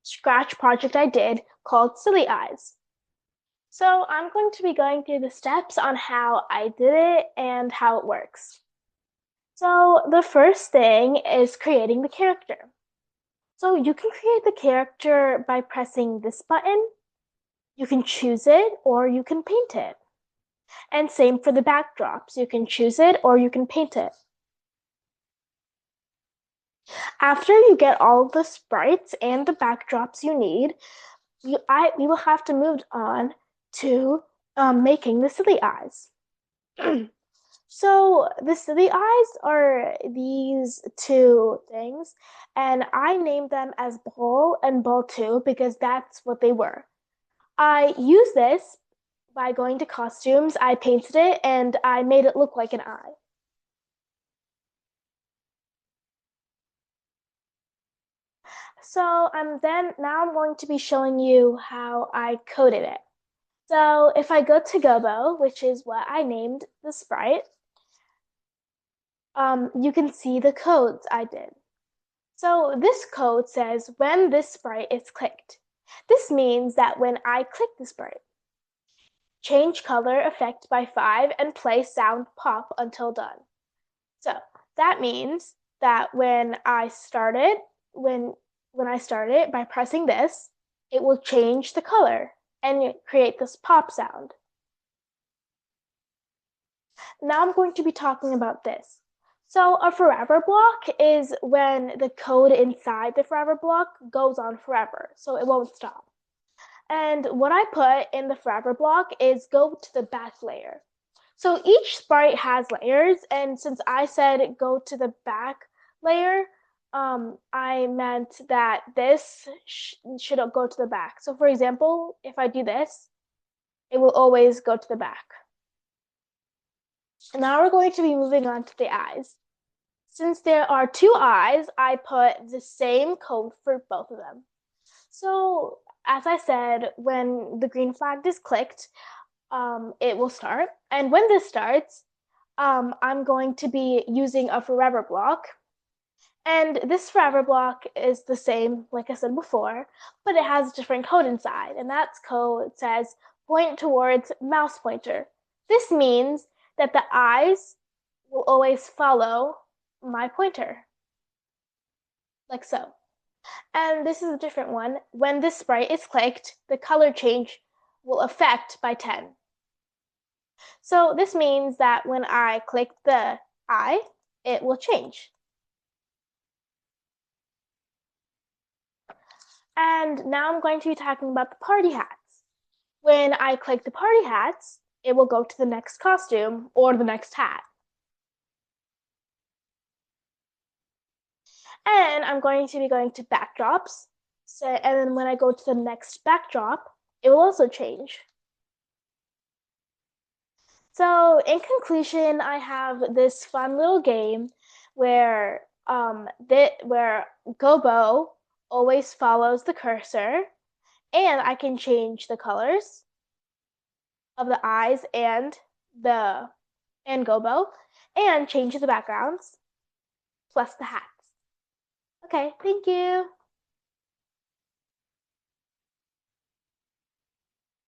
Scratch project I did called Silly Eyes. So I'm going to be going through the steps on how I did it and how it works. So the first thing is creating the character. So you can create the character by pressing this button. You can choose it or you can paint it. And same for the backdrops. You can choose it or you can paint it. After you get all the sprites and the backdrops you need, we will have to move on to making the silly eyes. So the silly eyes are these two things, and I named them as ball and ball two because that's what they were. I used this by going to costumes, I painted it, and I made it look like an eye. So now I'm going to be showing you how I coded it. So if I go to Gobo, which is what I named the sprite, you can see the codes I did. So this code says when this sprite is clicked. This means that when I click the sprite, change color effect by 5 and play sound pop until done. So that means that when I start it by pressing this, it will change the color and create this pop sound. Now I'm going to be talking about this. So a forever block is when the code inside the forever block goes on forever, so it won't stop. And what I put in the forever block is go to the back layer. So each sprite has layers, and since I said go to the back layer, I meant that this should go to the back. So for example, if I do this, it will always go to the back. Now we're going to be moving on to the eyes. Since there are two eyes, I put the same code for both of them. So as I said, when the green flag is clicked, it will start. And when this starts, I'm going to be using a forever block. And this forever block is the same, like I said before, but it has different code inside. And that code says point towards mouse pointer. This means that the eyes will always follow my pointer, like so. And this is a different one. When this sprite is clicked, the color change will affect by 10. So this means that when I click the eye, it will change. And now I'm going to be talking about the party hats. When I click the party hats, it will go to the next costume or the next hat. And I'm going to be going to backdrops. So, and then when I go to the next backdrop, it will also change. So in conclusion, I have this fun little game where where Gobo always follows the cursor, and I can change the colors of the eyes and Gobo, and change the backgrounds plus the hats. Okay, thank you.